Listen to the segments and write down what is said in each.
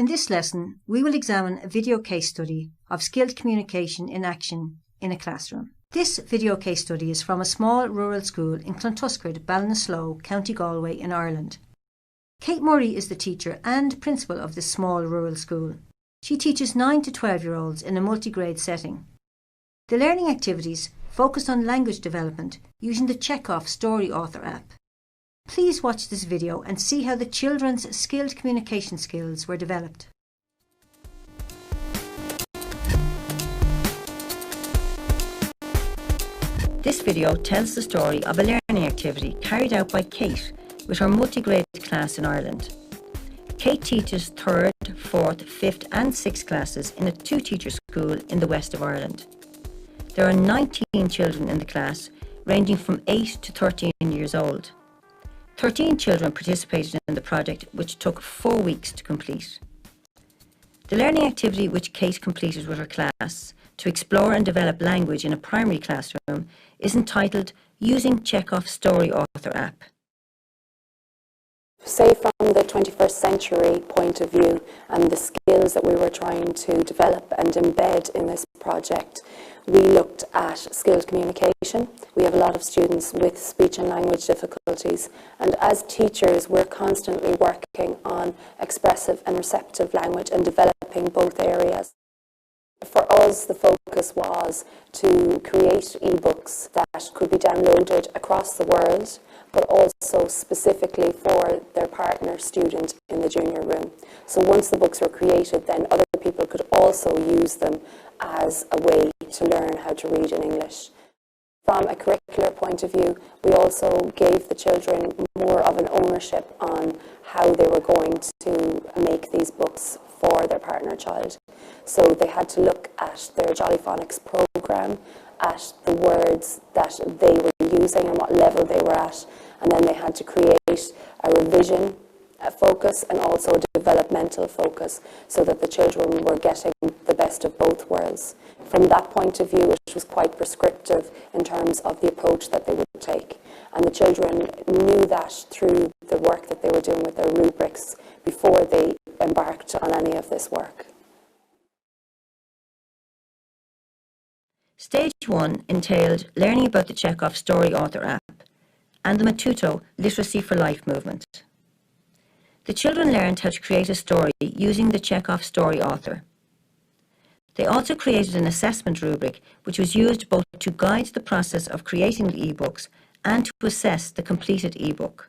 In this lesson, we will examine a video case study of skilled communication in action in a classroom. This video case study is from a small rural school in Clontuskert, Ballinasloe, County Galway in Ireland. Kate Murray is the teacher and principal of this small rural school. She teaches 9 to 12-year-olds in a multi-grade setting. The learning activities focused on language development using the Chekhov Story Author app. Please watch this video and see how the children's skilled communication skills were developed. This video tells the story of a learning activity carried out by Kate with her multi-grade class in Ireland. Kate teaches 3rd, 4th, 5th and 6th classes in a 2-teacher school in the west of Ireland. There are 19 children in the class, ranging from 8 to 13 years old. 13 children participated in the project, which took 4 weeks to complete. The learning activity which Kate completed with her class to explore and develop language in a primary classroom is entitled Using Chekhov Story Author app. Say from the 21st century point of view and the skills that we were trying to develop and embed in this project, we looked at skilled communication. We have a lot of students with speech and language difficulties, and as teachers we're constantly working on expressive and receptive language and developing both areas. For us, the focus was to create eBooks that could be downloaded across the world, but also specifically for their partner student in the junior room. So once the books were created, then other people could also use them as a way to learn how to read in English. From a curricular point of view, we also gave the children more of an ownership on how they were going to make these books for their partner child. So they had to look at their Jolly Phonics program, at the words that they were using and what level they were at, and then they had to create a revision focus and also a developmental focus so that the children were getting the best of both worlds. From that point of view, it was quite prescriptive in terms of the approach that they would take, and the children knew that through the work that they were doing with their rubrics before they embarked on any of this work. Stage 1 entailed learning about the Chekhov Story Author app and the Matuto Literacy for Life movement. The children learned how to create a story using the Chekhov Story Author. They also created an assessment rubric which was used both to guide the process of creating the eBooks and to assess the completed eBook.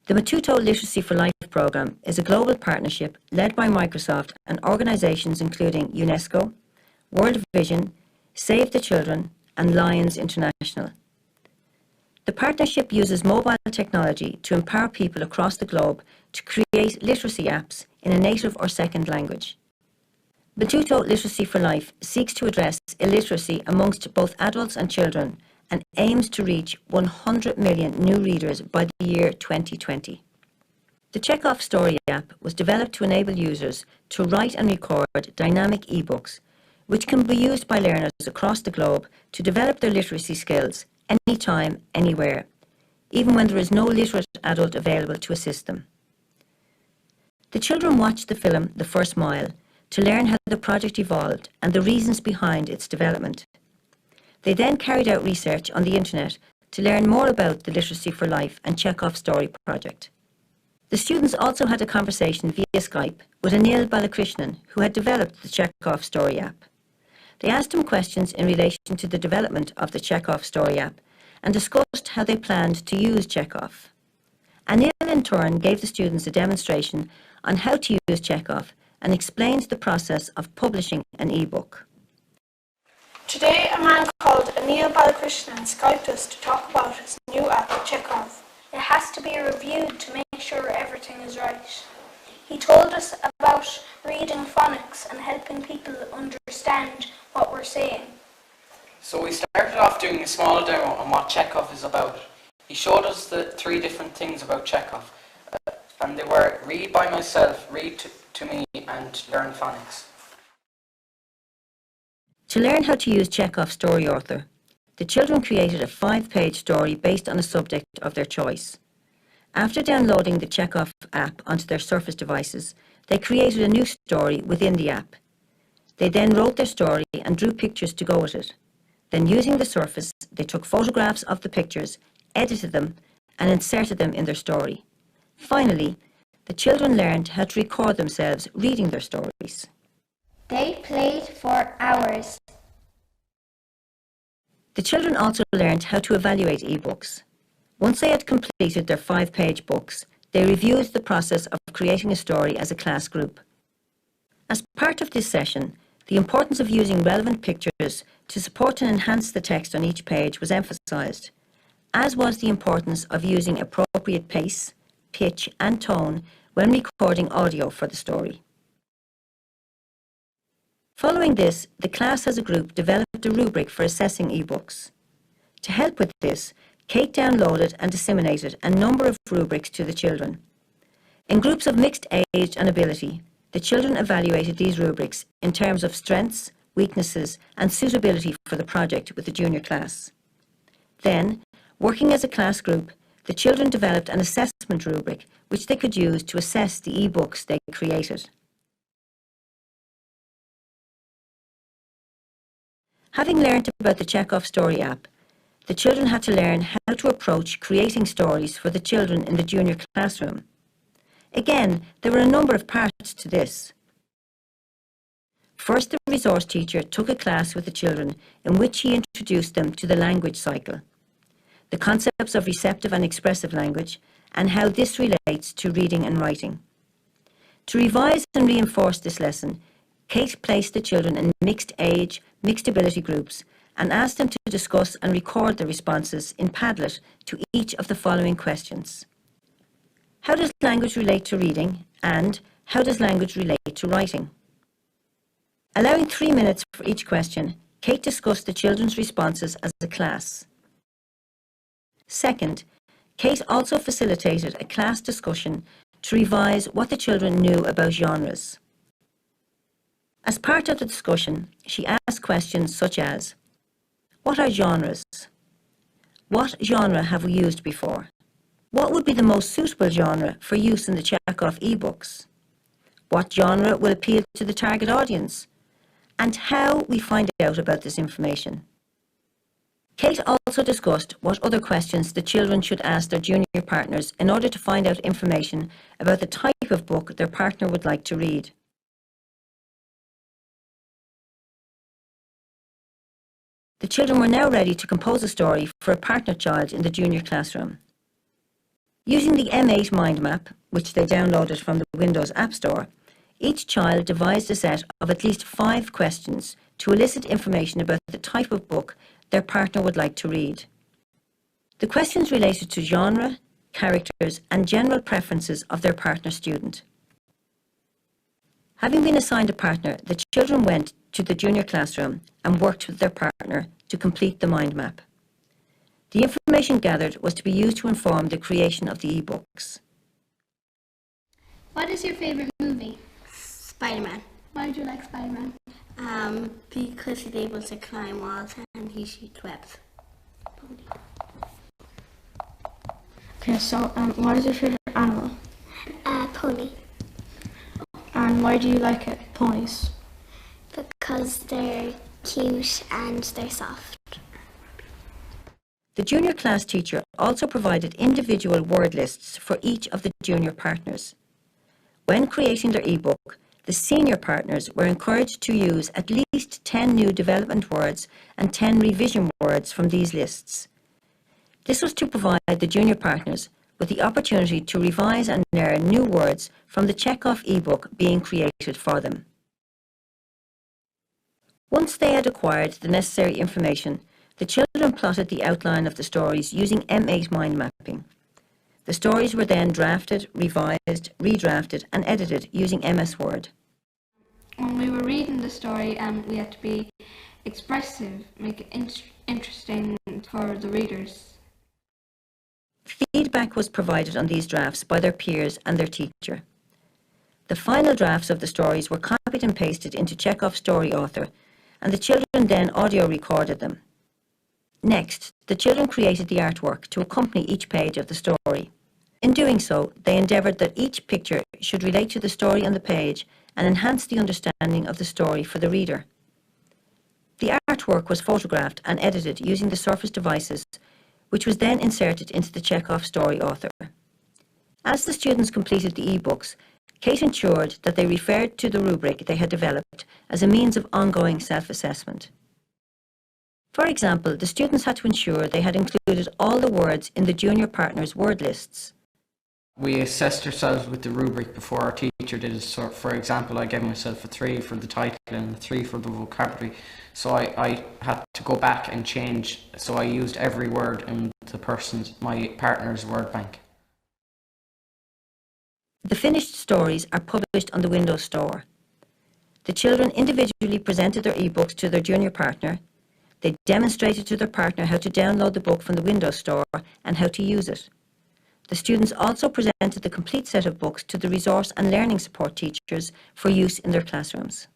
The Matuto Literacy for Life program is a global partnership led by Microsoft and organisations including UNESCO, World Vision, Save the Children and Lions International. The partnership uses mobile technology to empower people across the globe to create literacy apps in a native or second language. Matuto Literacy for Life seeks to address illiteracy amongst both adults and children and aims to reach 100 million new readers by the year 2020. The Chekhov Story app was developed to enable users to write and record dynamic eBooks, which can be used by learners across the globe to develop their literacy skills anytime, anywhere, even when there is no literate adult available to assist them. The children watched the film The First Mile to learn how the project evolved and the reasons behind its development. They then carried out research on the internet to learn more about the Literacy for Life and Chekhov Story project. The students also had a conversation via Skype with Anil Balakrishnan, who had developed the Chekhov Story app. They asked him questions in relation to the development of the Chekhov Story app and discussed how they planned to use Chekhov. Anil in turn gave the students a demonstration on how to use Chekhov and explained the process of publishing an eBook. Today a man called Anil Balakrishnan Skyped us to talk about his new app, Chekhov. It has to be reviewed to make sure everything is right. He told us about reading phonics and helping people understand what we're saying. So we started off doing a small demo on what Chekhov is about. He showed us the 3 different things about Chekhov, and they were read by myself, read to me, and learn phonics. To learn how to use Chekhov Story Author, the children created a 5-page story based on a subject of their choice. After downloading the Chekhov app onto their Surface devices, they created a new story within the app. They then wrote their story and drew pictures to go with it. Then, using the Surface, they took photographs of the pictures, edited them, and inserted them in their story. Finally, the children learned how to record themselves reading their stories. They played for hours. The children also learned how to evaluate eBooks. Once they had completed their 5-page books, they reviewed the process of creating a story as a class group. As part of this session, the importance of using relevant pictures to support and enhance the text on each page was emphasised, as was the importance of using appropriate pace, pitch and tone when recording audio for the story. Following this, the class as a group developed a rubric for assessing eBooks. To help with this, Kate downloaded and disseminated a number of rubrics to the children. In groups of mixed age and ability, the children evaluated these rubrics in terms of strengths, weaknesses and suitability for the project with the junior class. Then, working as a class group, the children developed an assessment rubric which they could use to assess the eBooks they created. Having learnt about the Chekhov Story app, the children had to learn how to approach creating stories for the children in the junior classroom. Again, there were a number of parts to this. First, the resource teacher took a class with the children in which he introduced them to the language cycle, the concepts of receptive and expressive language, and how this relates to reading and writing. To revise and reinforce this lesson, Kate placed the children in mixed age, mixed ability groups and asked them to discuss and record their responses in Padlet to each of the following questions. How does language relate to reading? And how does language relate to writing? Allowing 3 minutes for each question, Kate discussed the children's responses as a class. Second, Kate also facilitated a class discussion to revise what the children knew about genres. As part of the discussion, she asked questions such as, what are genres? What genre have we used before? What would be the most suitable genre for use in the Chekhov eBooks? What genre will appeal to the target audience? And how we find out about this information. Kate also discussed what other questions the children should ask their junior partners in order to find out information about the type of book their partner would like to read. The children were now ready to compose a story for a partner child in the junior classroom. Using the M8 mind map, which they downloaded from the Windows App Store, each child devised a set of at least 5 questions to elicit information about the type of book their partner would like to read. The questions related to genre, characters, and general preferences of their partner student. Having been assigned a partner, the children went to the junior classroom and worked with their partner to complete the mind map. The information gathered was to be used to inform the creation of the eBooks. What is your favorite movie? Spider-Man. Why do you like Spider-Man? Because he's able to climb walls and he shoots webs. Okay, so what is your favorite animal? Pony. And why do you like it, ponies? Because they're cute and they're soft. The junior class teacher also provided individual word lists for each of the junior partners. When creating their eBook, the senior partners were encouraged to use at least 10 new development words and 10 revision words from these lists. This was to provide the junior partners with the opportunity to revise and learn new words from the Chekhov eBook being created for them. Once they had acquired the necessary information, the children plotted the outline of the stories using M8 mind mapping. The stories were then drafted, revised, redrafted and edited using MS Word. When we were reading the story, we had to be expressive, make it interesting for the readers. Feedback was provided on these drafts by their peers and their teacher. The final drafts of the stories were copied and pasted into Chekhov's Story Author, and the children then audio recorded them. Next, the children created the artwork to accompany each page of the story. In doing so, they endeavoured that each picture should relate to the story on the page and enhance the understanding of the story for the reader. The artwork was photographed and edited using the Surface devices, which was then inserted into the Chekhov story author. As the students completed the eBooks, Kate ensured that they referred to the rubric they had developed as a means of ongoing self-assessment. For example, the students had to ensure they had included all the words in the junior partners' word lists. We assessed ourselves with the rubric before our teacher did it. So, for example, I gave myself a 3 for the title and a 3 for the vocabulary. So I had to go back and change. So I used every word in my partner's word bank. The finished stories are published on the Windows Store. The children individually presented their eBooks to their junior partner. They demonstrated to their partner how to download the book from the Windows Store and how to use it. The students also presented the complete set of books to the resource and learning support teachers for use in their classrooms.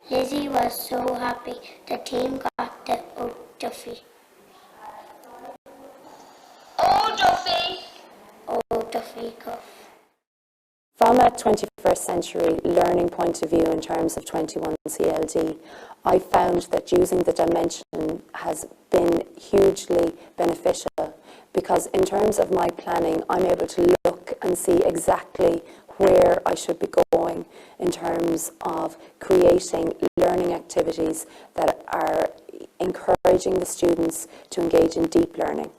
Lizzie was so happy the team got the old Duffy. Oh, Duffy! Old Duffy cuff. From a 21st century learning point of view in terms of 21 CLD, I found that using the dimension has been hugely beneficial because in terms of my planning, I'm able to look and see exactly where I should be going in terms of creating learning activities that are encouraging the students to engage in deep learning.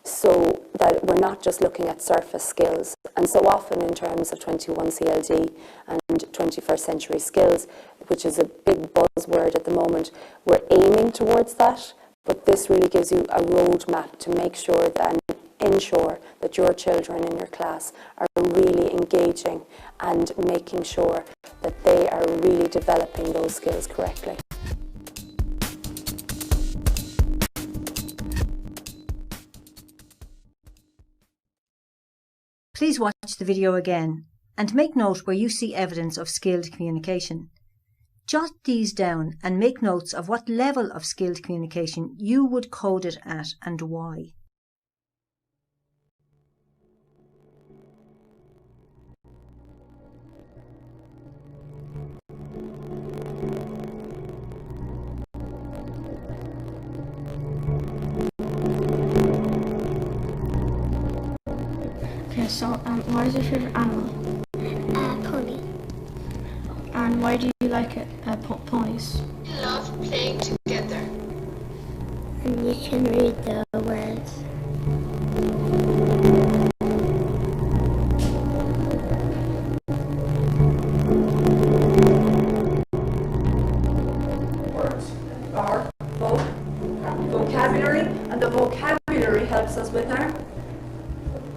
So that we're not just looking at surface skills. And so often in terms of 21 CLD and 21st century skills, which is a big buzzword at the moment, we're aiming towards that, but this really gives you a roadmap to make sure that and ensure that your children in your class are really engaging and making sure that they are really developing those skills correctly. Please watch the video again and make note where you see evidence of skilled communication. Jot these down and make notes of what level of skilled communication you would code it at and why. Okay, so what is your favourite animal? Pony. And why do you like it, ponies? We love playing together. And you can read the words. Words are vocabulary, and the vocabulary helps us with our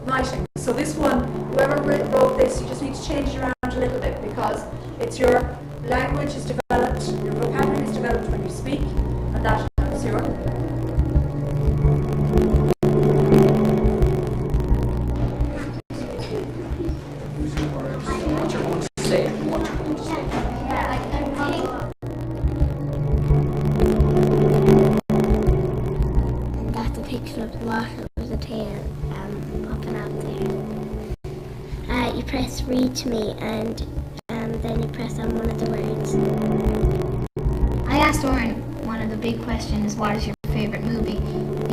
writing. So this one, whoever wrote this, you just need to change it around a little bit because it's your language is developed, your vocabulary is developed when you speak, and that helps your What you're going to say and what you're going to say. And that's a picture of the water with the tail popping out there. You press read to me and then you press on one of the words. I asked Oren one of the big questions, what is your favourite movie?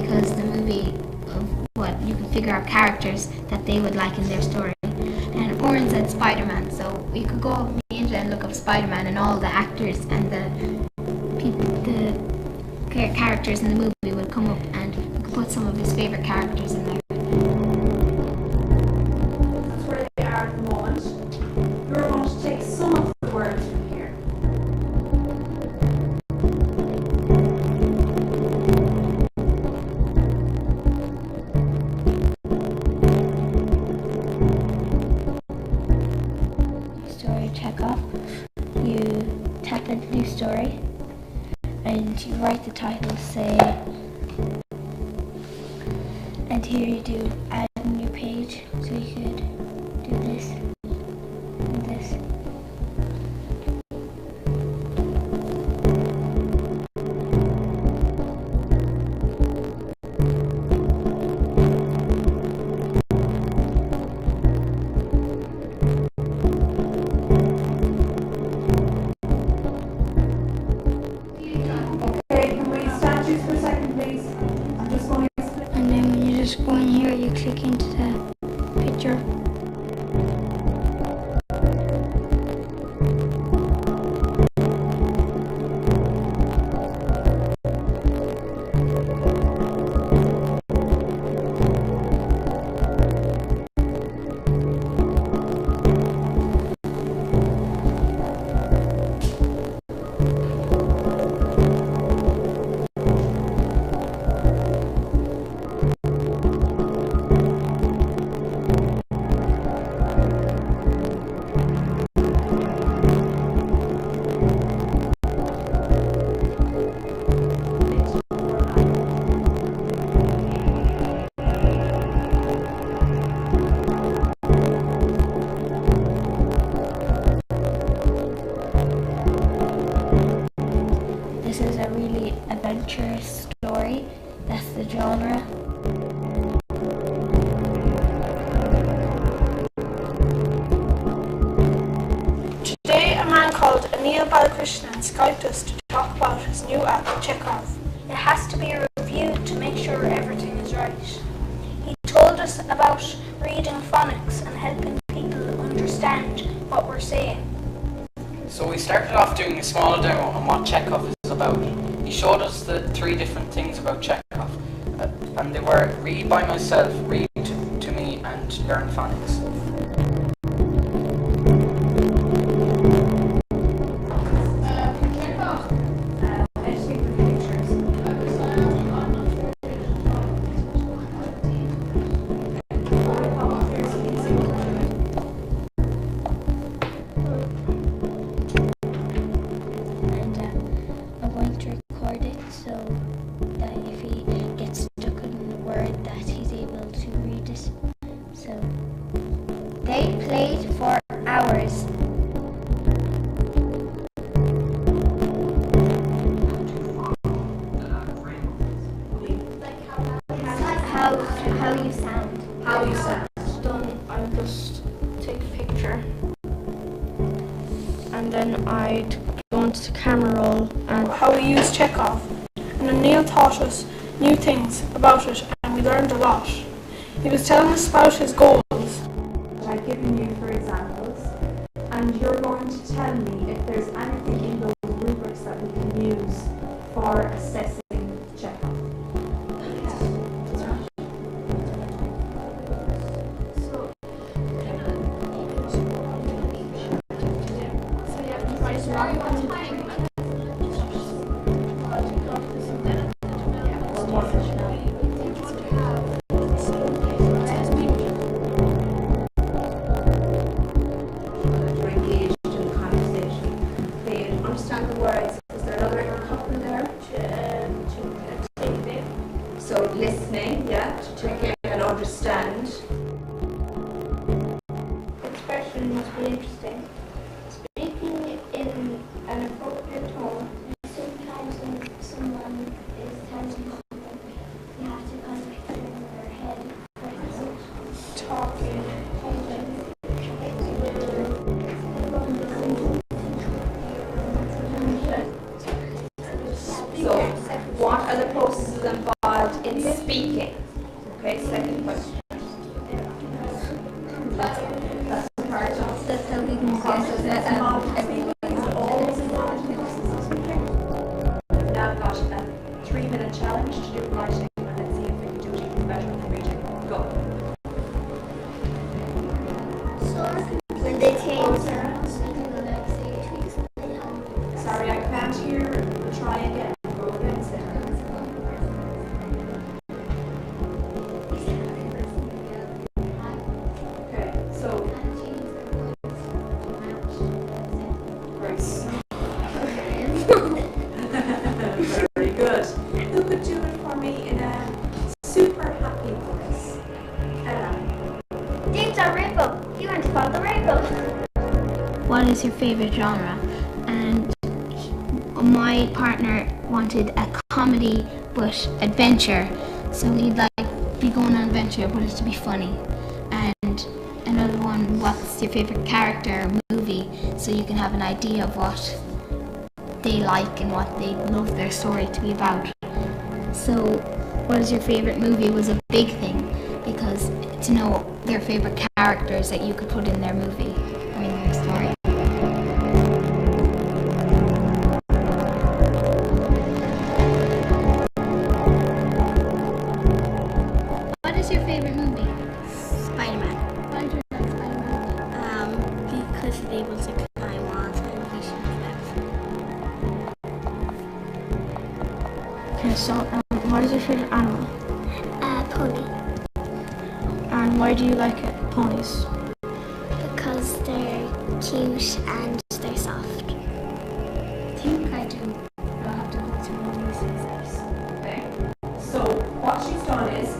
Because the movie of what you can figure out characters that they would like in their story. And Oren said Spider-Man, so we could go on the internet and look up Spider-Man and all the actors and the characters in the movie would come up and we could put some of his favourite characters in there. that's where they are at the moment. You're going to take some of the words from here. Story Chekhov. You tap into new story and you write the title, say, and here you do add a new page, so you could do this and this. This is a really adventurous story. That's the genre. Today, a man called Anil Balakrishnan Skyped us to talk about his new app, Chekhov. It has to be reviewed to make sure everything is right. He told us about reading phonics and helping people understand what we're saying. So we started off doing a small demo on what Chekhov is about. He showed us the 3 different things about Chekhov, and they were read by myself, read to me, and learn phonics. I'm going to record it so that if he gets stuck in a word that he's able to read it. So they played for hours. How you sound. How you sound. I just take a picture and then I'd go into the camera roll and how we use Chekhov. And Anil taught us new things about it and we learned a lot. He was telling us about his goals. I've given you for examples, and you're going to tell me if there's anything in those rubrics that we can use for assessing Chekhov. Understand the words. Is there another couple there? So listening, yeah, to hear and understand. Expression must be interesting. Speaking in an appropriate tone. Sometimes when someone is telling you something, you have to kind of picture in their head. Talking. So, what are the processes involved in speaking? Okay, second question. That's part of. That's how we can Process that's involved. Everyone's always involved in speaking. We've now got a 3-minute challenge to do writing, and let's see if we can do it even better than reading. Go. when they change. Sorry, I can't hear. Try again. Go again, Sarah. Okay, so. Grace. Very good. Who could do it for me in a super happy voice? Ella. James are rainbow. You want to call the rainbow. What is your favorite genre? And my partner wanted a comedy but adventure, so he'd like be going on adventure but it to be funny. And another one, what's your favorite character or movie, so you can have an idea of what they like and what they love their story to be about. So what is your favorite movie was a big thing, because to know their favorite characters that you could put in their movie or in their story? What is your favorite movie? Spider-Man. Why do you like Spider-Man? Because he's able to climb walls and he shoots webs. Okay, so what is your favorite animal? Pony. And why do you like it? Ponies. Because they're cute and they're soft. I think I do. I'll have to go through all these exams. Okay. So what she's done is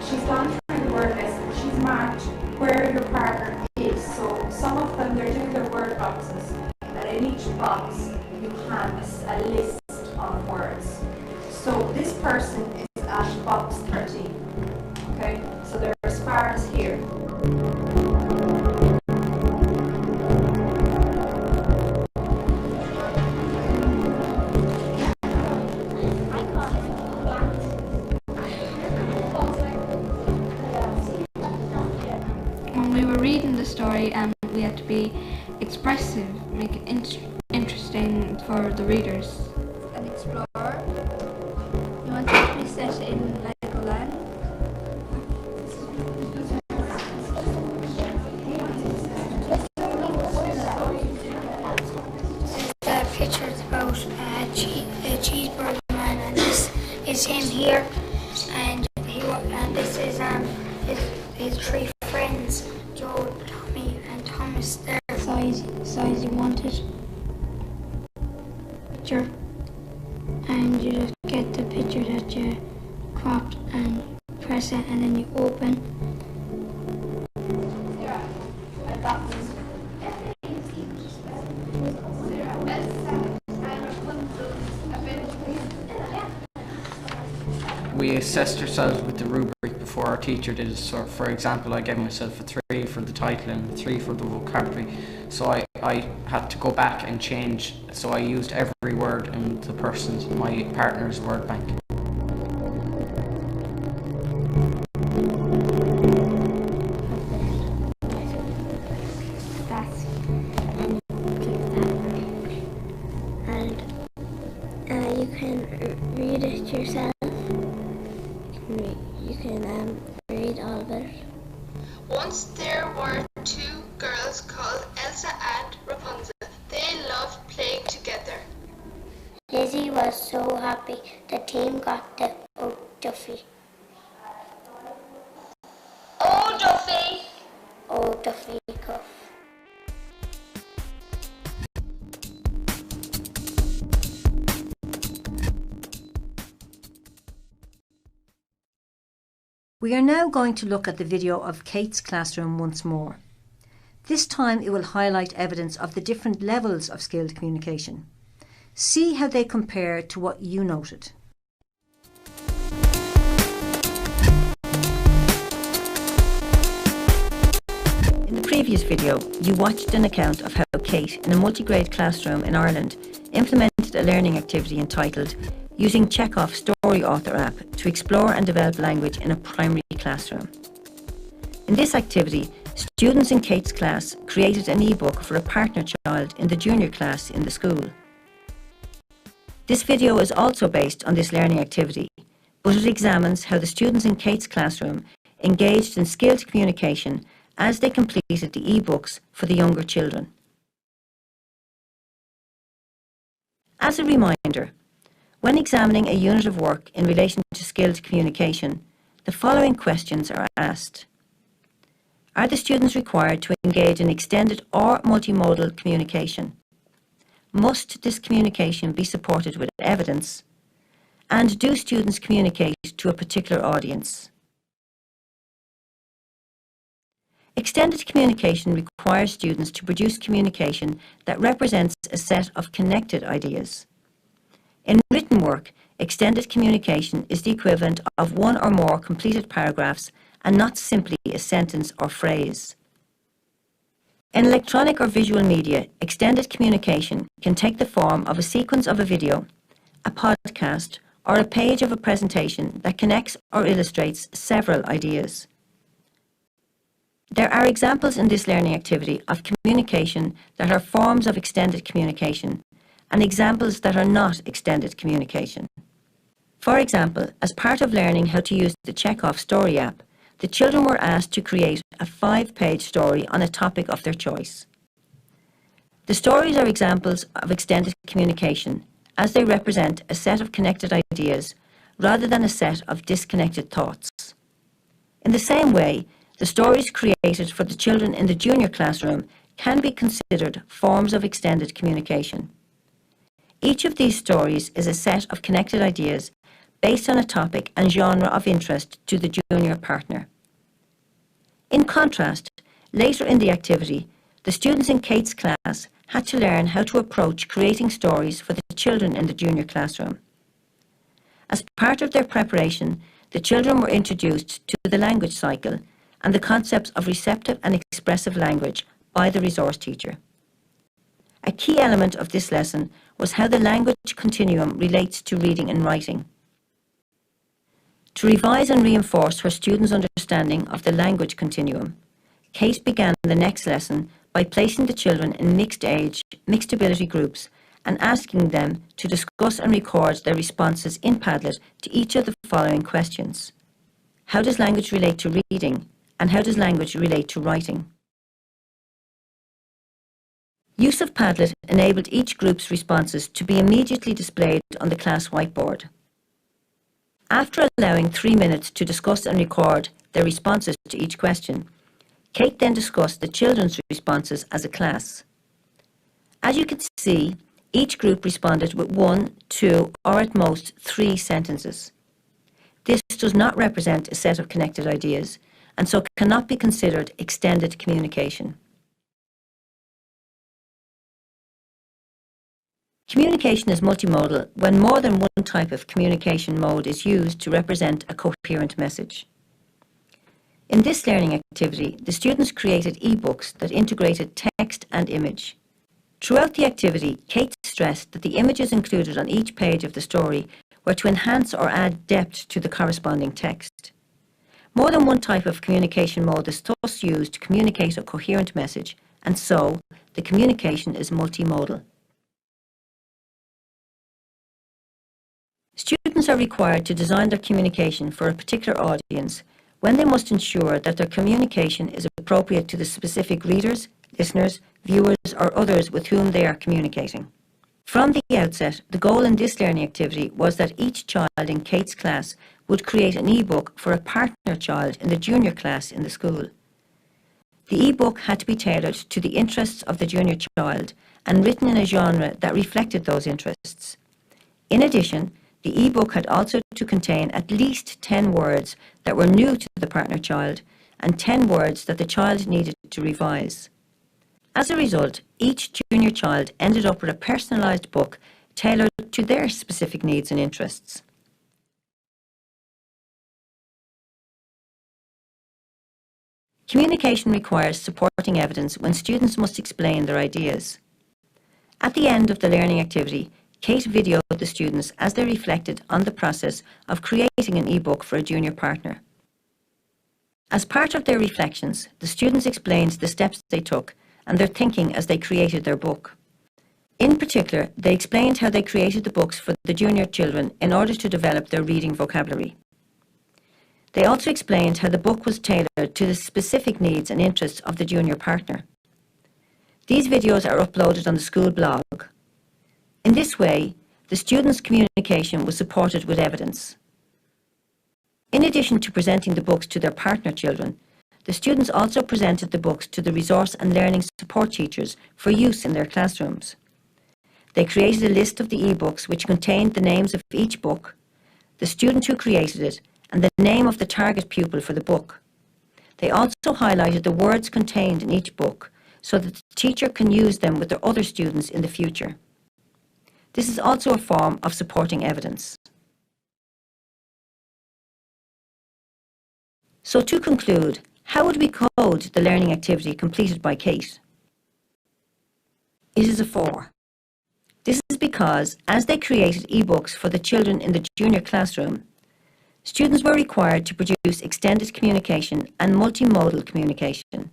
she's gone through the word list and she's marked where your partner is. So some of them they're doing their word boxes, and in each box you canvas a list of words. So this person is at box 13. Okay, so they're as far as here. When we were reading the story, we had to be expressive, make it interesting for the readers. An explorer. You want it to be set in Legoland. The picture's about a cheeseburger man, and this is him here, and this is his three friends, Joe, Tommy, and Thomas. Their size you want it. Picture, and you just get the picture that you cropped and press it, and then you open. We assessed ourselves with the rubric before our teacher did it. So, for example, I gave myself a 3 for the title and a 3 for the vocabulary. So I had to go back and change. So I used every word in my partner's word bank. That's and you can read it yourself. You can read all of it. Once there were 2 girls called Elsa and Rapunzel. They loved playing together. Lizzie was so happy the team got the Duffy. Oh, Duffy! Oh, Duffy Cuff. We are now going to look at the video of Kate's classroom once more. This time it will highlight evidence of the different levels of skilled communication. See how they compare to what you noted. In the previous video, you watched an account of how Kate, in a multi-grade classroom in Ireland, implemented a learning activity entitled Using Chekhov Story Author app to explore and develop language in a primary classroom. In this activity, students in Kate's class created an eBook for a partner child in the junior class in the school. This video is also based on this learning activity, but it examines how the students in Kate's classroom engaged in skilled communication as they completed the eBooks for the younger children. As a reminder, when examining a unit of work in relation to skilled communication, the following questions are asked. Are the students required to engage in extended or multimodal communication? Must this communication be supported with evidence? And do students communicate to a particular audience? Extended communication requires students to produce communication that represents a set of connected ideas. In written work, extended communication is the equivalent of one or more completed paragraphs and not simply a sentence or phrase. In electronic or visual media, extended communication can take the form of a sequence of a video, a podcast, or a page of a presentation that connects or illustrates several ideas. There are examples in this learning activity of communication that are forms of extended communication and examples that are not extended communication. For example, as part of learning how to use the Chekhov story app, the children were asked to create a 5-page story on a topic of their choice. The stories are examples of extended communication, as they represent a set of connected ideas rather than a set of disconnected thoughts. In the same way, the stories created for the children in the junior classroom can be considered forms of extended communication. Each of these stories is a set of connected ideas based on a topic and genre of interest to the junior partner. In contrast, later in the activity, the students in Kate's class had to learn how to approach creating stories for the children in the junior classroom. As part of their preparation, the children were introduced to the language cycle and the concepts of receptive and expressive language by the resource teacher. A key element of this lesson was how the language continuum relates to reading and writing. To revise and reinforce her students' understanding of the language continuum, Kate began the next lesson by placing the children in mixed age, mixed ability groups and asking them to discuss and record their responses in Padlet to each of the following questions. How does language relate to reading, and how does language relate to writing? Use of Padlet enabled each group's responses to be immediately displayed on the class whiteboard. After allowing 3 minutes to discuss and record their responses to each question, Kate then discussed the children's responses as a class. As you can see, each group responded with 1, 2, or at most 3 sentences. This does not represent a set of connected ideas, and so cannot be considered extended communication. Communication is multimodal when more than one type of communication mode is used to represent a coherent message. In this learning activity, the students created eBooks that integrated text and image. Throughout the activity, Kate stressed that the images included on each page of the story were to enhance or add depth to the corresponding text. More than one type of communication mode is thus used to communicate a coherent message, and so the communication is multimodal. Students are required to design their communication for a particular audience when they must ensure that their communication is appropriate to the specific readers, listeners, viewers, or others with whom they are communicating. From the outset, the goal in this learning activity was that each child in Kate's class would create an eBook for a partner child in the junior class in the school. The eBook had to be tailored to the interests of the junior child and written in a genre that reflected those interests. In addition, the eBook had also to contain at least 10 words that were new to the partner child and 10 words that the child needed to revise. As a result, each junior child ended up with a personalised book tailored to their specific needs and interests. Communication requires supporting evidence when students must explain their ideas. At the end of the learning activity, Kate videoed the students as they reflected on the process of creating an eBook for a junior partner. As part of their reflections, the students explained the steps they took and their thinking as they created their book. In particular, they explained how they created the books for the junior children in order to develop their reading vocabulary. They also explained how the book was tailored to the specific needs and interests of the junior partner. These videos are uploaded on the school blog. In this way, the students' communication was supported with evidence. In addition to presenting the books to their partner children, the students also presented the books to the resource and learning support teachers for use in their classrooms. They created a list of the eBooks which contained the names of each book, the student who created it, and the name of the target pupil for the book. They also highlighted the words contained in each book so that the teacher can use them with their other students in the future. This is also a form of supporting evidence. So to conclude, how would we code the learning activity completed by Kate? It is a 4. This is because, as they created eBooks for the children in the junior classroom, Students were required to produce extended communication and multimodal communication.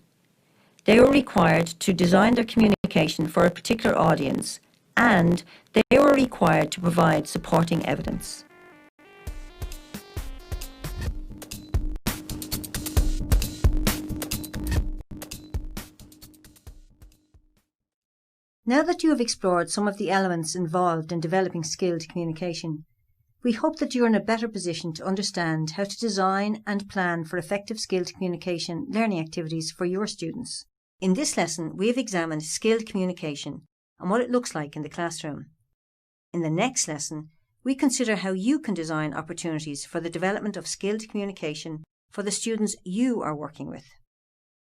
They were required to design their communication for a particular audience, and they were required to provide supporting evidence. Now that you have explored some of the elements involved in developing skilled communication, we hope that you are in a better position to understand how to design and plan for effective skilled communication learning activities for your students. In this lesson, we have examined skilled communication and what it looks like in the classroom. In the next lesson, we consider how you can design opportunities for the development of skilled communication for the students you are working with.